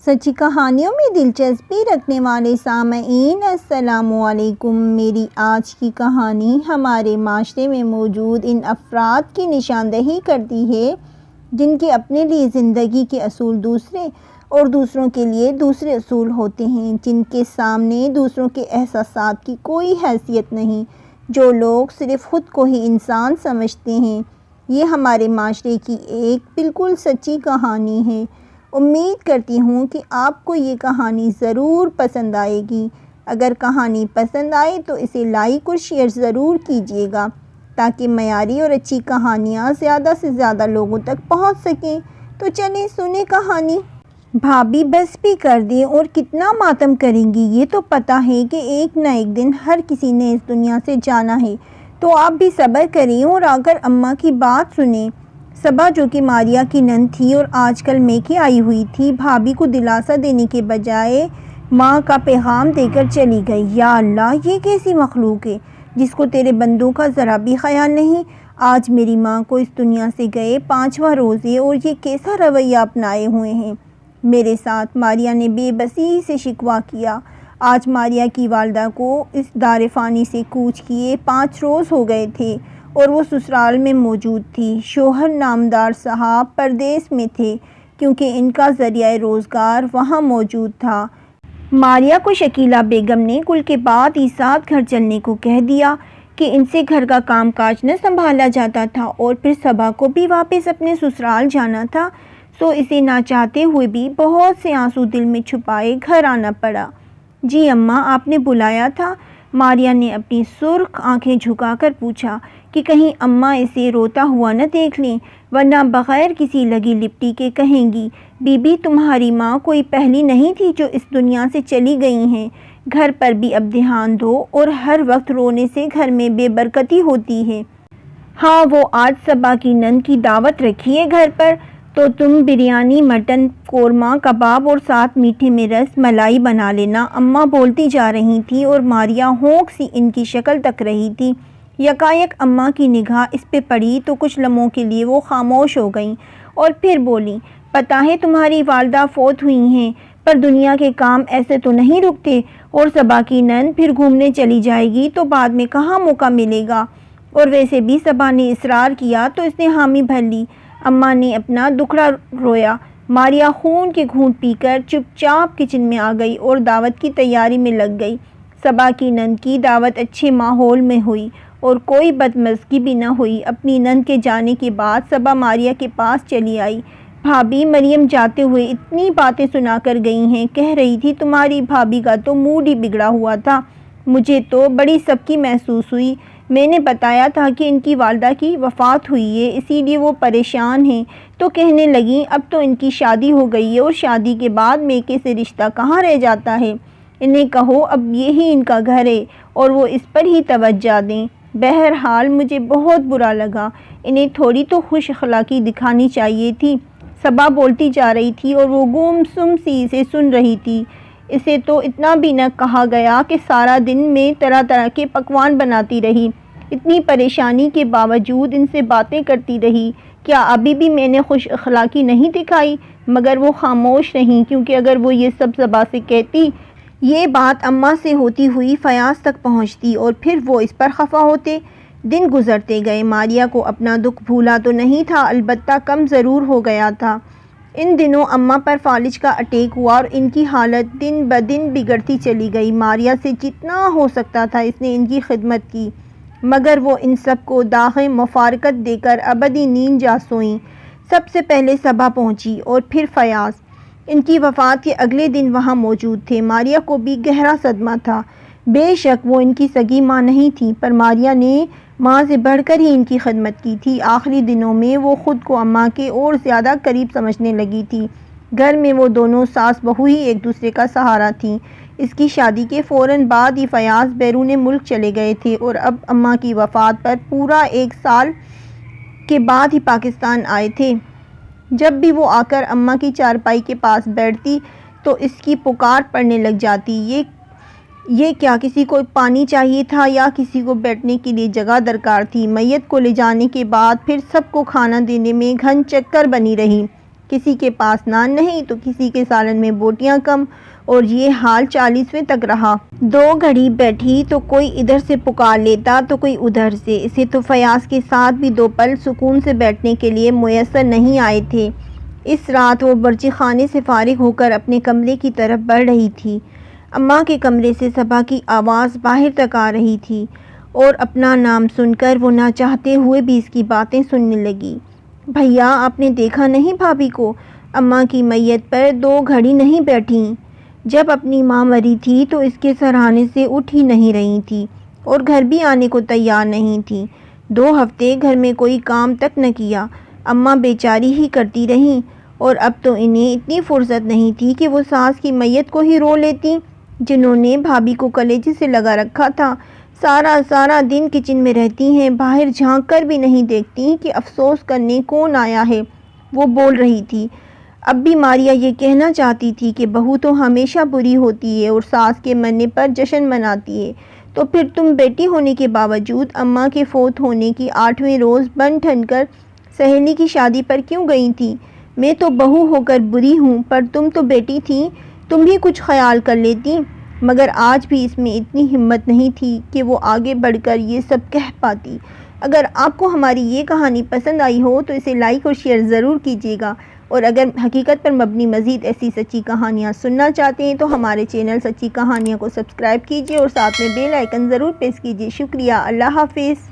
سچی کہانیوں میں دلچسپی رکھنے والے سامعین السلام علیکم۔ میری آج کی کہانی ہمارے معاشرے میں موجود ان افراد کی نشاندہی کرتی ہے جن کے اپنے لیے زندگی کے اصول دوسرے اور دوسروں کے لیے دوسرے اصول ہوتے ہیں، جن کے سامنے دوسروں کے احساسات کی کوئی حیثیت نہیں، جو لوگ صرف خود کو ہی انسان سمجھتے ہیں۔ یہ ہمارے معاشرے کی ایک بالکل سچی کہانی ہے۔ امید کرتی ہوں کہ آپ کو یہ کہانی ضرور پسند آئے گی۔ اگر کہانی پسند آئے تو اسے لائک اور شیئر ضرور کیجیے گا تاکہ معیاری اور اچھی کہانیاں زیادہ سے زیادہ لوگوں تک پہنچ سکیں۔ تو چلیں سنیں کہانی۔ بھابھی بس بھی کر دیں اور کتنا ماتم کریں گی، یہ تو پتہ ہے کہ ایک نہ ایک دن ہر کسی نے اس دنیا سے جانا ہے، تو آپ بھی صبر کریں اور آ کر اماں کی بات سنیں۔ صبا جو کہ ماریا کی نند تھی اور آج کل میکے آئی ہوئی تھی، بھابھی کو دلاسا دینے کے بجائے ماں کا پیغام دے کر چلی گئی۔ یا اللہ، یہ کیسی مخلوق ہے جس کو تیرے بندوں کا ذرا بھی خیال نہیں۔ آج میری ماں کو اس دنیا سے گئے 5واں روز ہے اور یہ کیسا رویہ اپنائے ہوئے ہیں میرے ساتھ۔ ماریا نے بے بسی سے شکوہ کیا۔ آج ماریا کی والدہ کو اس دار فانی سے کوچ کیے 5 روز ہو گئے تھے اور وہ سسرال میں موجود تھی۔ شوہر نامدار صاحب پردیس میں تھے کیونکہ ان کا ذریعہ روزگار وہاں موجود تھا۔ ماریا کو شکیلہ بیگم نے کل کے بعد ہی ساتھ گھر چلنے کو کہہ دیا کہ ان سے گھر کا کام کاج نہ سنبھالا جاتا تھا اور پھر صبا کو بھی واپس اپنے سسرال جانا تھا، سو اسے نہ چاہتے ہوئے بھی بہت سے آنسو دل میں چھپائے گھر آنا پڑا۔ جی اماں، آپ نے بلایا تھا؟ ماریا نے اپنی سرخ آنکھیں جھکا کر پوچھا کہ کہیں اماں اسے روتا ہوا نہ دیکھ لیں، ورنہ بغیر کسی لگی لپٹی کے کہیں گی، بی بی تمہاری ماں کوئی پہلی نہیں تھی جو اس دنیا سے چلی گئی ہیں۔ گھر پر بھی اب دھیان دو، اور ہر وقت رونے سے گھر میں بے برکتی ہوتی ہے۔ ہاں، وہ آج صبا کی نند کی دعوت رکھی ہے گھر پر، تو تم بریانی، مٹن، قورمہ، کباب اور ساتھ میٹھے میں رس ملائی بنا لینا، اماں بولتی جا رہی تھی اور ماریا ہونک سی ان کی شکل تک رہی تھی۔ یکایک اماں کی نگاہ اس پہ پڑی تو کچھ لمحوں کے لیے وہ خاموش ہو گئیں اور پھر بولیں، پتہ ہے تمہاری والدہ فوت ہوئی ہیں، پر دنیا کے کام ایسے تو نہیں رکتے، اور صبا کی نند پھر گھومنے چلی جائے گی تو بعد میں کہاں موقع ملے گا، اور ویسے بھی صبا نے اصرار کیا تو اس نے حامی بھر لی۔ اماں نے اپنا دکھڑا رویا۔ ماریا خون کے گھونٹ پی کر چپ چاپ کچن میں آ گئی اور دعوت کی تیاری میں لگ گئی۔ صبا کی نند کی دعوت اچھے ماحول میں ہوئی اور کوئی بدمزگی بھی نہ ہوئی۔ اپنی نند کے جانے کے بعد صبا ماریا کے پاس چلی آئی۔ بھابھی، مریم جاتے ہوئے اتنی باتیں سنا کر گئی ہیں، کہہ رہی تھی تمہاری بھابھی کا تو موڈ ہی بگڑا ہوا تھا، مجھے تو بڑی سبکی محسوس ہوئی۔ میں نے بتایا تھا کہ ان کی والدہ کی وفات ہوئی ہے، اسی لیے وہ پریشان ہیں، تو کہنے لگیں اب تو ان کی شادی ہو گئی ہے اور شادی کے بعد میکے سے رشتہ کہاں رہ جاتا ہے، انہیں کہو اب یہی ان کا گھر ہے اور وہ اس پر ہی توجہ دیں۔ بہرحال مجھے بہت برا لگا، انہیں تھوڑی تو خوش اخلاقی دکھانی چاہیے تھی۔ صبا بولتی جا رہی تھی اور وہ گم سم سی اسے سن رہی تھی۔ اسے تو اتنا بھی نہ کہا گیا کہ سارا دن میں طرح طرح کے پکوان بناتی رہی، اتنی پریشانی کے باوجود ان سے باتیں کرتی رہی۔ کیا ابھی بھی میں نے خوش اخلاقی نہیں دکھائی؟ مگر وہ خاموش رہیں، کیونکہ اگر وہ یہ سب صبا سے کہتی، یہ بات اماں سے ہوتی ہوئی فیاض تک پہنچتی اور پھر وہ اس پر خفا ہوتے۔ دن گزرتے گئے، ماریا کو اپنا دکھ بھولا تو نہیں تھا، البتہ کم ضرور ہو گیا تھا۔ ان دنوں اماں پر فالج کا اٹیک ہوا اور ان کی حالت دن بدن بگڑتی چلی گئی۔ ماریا سے جتنا ہو سکتا تھا اس نے ان کی خدمت کی، مگر وہ ان سب کو داغ مفارقت دے کر ابدی نیند جا سوئیں۔ سب سے پہلے صبا پہنچی اور پھر فیاض۔ ان کی وفات کے اگلے دن وہاں موجود تھے۔ ماریا کو بھی گہرا صدمہ تھا۔ بے شک وہ ان کی سگی ماں نہیں تھی، پر ماریا نے ماں سے بڑھ کر ہی ان کی خدمت کی تھی۔ آخری دنوں میں وہ خود کو اماں کے اور زیادہ قریب سمجھنے لگی تھی۔ گھر میں وہ دونوں ساس بہو ہی ایک دوسرے کا سہارا تھیں۔ اس کی شادی کے فوراً بعد ہی فیاض بیرون ملک چلے گئے تھے اور اب اماں کی وفات پر پورا 1 سال کے بعد ہی پاکستان آئے تھے۔ جب بھی وہ آ کر اماں کی چارپائی کے پاس بیٹھتی تو اس کی پکار پڑنے لگ جاتی، یہ کیا کسی کو پانی چاہیے تھا یا کسی کو بیٹھنے کے لیے جگہ درکار تھی۔ میت کو لے جانے کے بعد پھر سب کو کھانا دینے میں گھن چکر بنی رہی۔ کسی کے پاس نان نہیں تو کسی کے سالن میں بوٹیاں کم، اور یہ حال 40ویں تک رہا۔ 2 گھڑی بیٹھی تو کوئی ادھر سے پکار لیتا تو کوئی ادھر سے۔ اسے تو فیاض کے ساتھ بھی 2 پل سکون سے بیٹھنے کے لیے میسر نہیں آئے تھے۔ اس رات وہ برچی خانے سے فارغ ہو کر اپنے کمرے کی طرف بڑھ رہی تھی۔ اماں کے کمرے سے صبا کی آواز باہر تک آ رہی تھی اور اپنا نام سن کر وہ نہ چاہتے ہوئے بھی اس کی باتیں سننے لگی۔ بھیا آپ نے دیکھا نہیں بھابھی کو؟ اماں کی میت پر 2 گھڑی نہیں بیٹھیں۔ جب اپنی ماں مری تھی تو اس کے سرہانے سے اٹھ ہی نہیں رہی تھی اور گھر بھی آنے کو تیار نہیں تھی۔ 2 ہفتے گھر میں کوئی کام تک نہ کیا، اماں بیچاری ہی کرتی رہیں، اور اب تو انہیں اتنی فرصت نہیں تھی کہ وہ ساس کی میت کو ہی رو لیتی، جنہوں نے بھابھی کو کلیجے سے لگا رکھا تھا۔ سارا دن کچن میں رہتی ہیں، باہر جھانک کر بھی نہیں دیکھتی کہ افسوس کرنے کون آیا ہے۔ وہ بول رہی تھی، اب بھی ماریا یہ کہنا چاہتی تھی کہ بہو تو ہمیشہ بری ہوتی ہے اور ساس کے مرنے پر جشن مناتی ہے، تو پھر تم بیٹی ہونے کے باوجود اماں کے فوت ہونے کی 8ویں روز بن ٹھن کر سہیلی کی شادی پر کیوں گئی تھی؟ میں تو بہو ہو کر بری ہوں، پر تم تو بیٹی تھی، تم بھی کچھ خیال کر لیتی۔ مگر آج بھی اس میں اتنی ہمت نہیں تھی کہ وہ آگے بڑھ کر یہ سب کہہ پاتی۔ اگر آپ کو ہماری یہ کہانی پسند آئی ہو تو اسے لائک اور شیئر ضرور کیجیے گا، اور اگر حقیقت پر مبنی مزید ایسی سچی کہانیاں سننا چاہتے ہیں تو ہمارے چینل سچی کہانیاں کو سبسکرائب کیجیے اور ساتھ میں بیل آئیکن ضرور پریس کیجیے۔ شکریہ، اللہ حافظ۔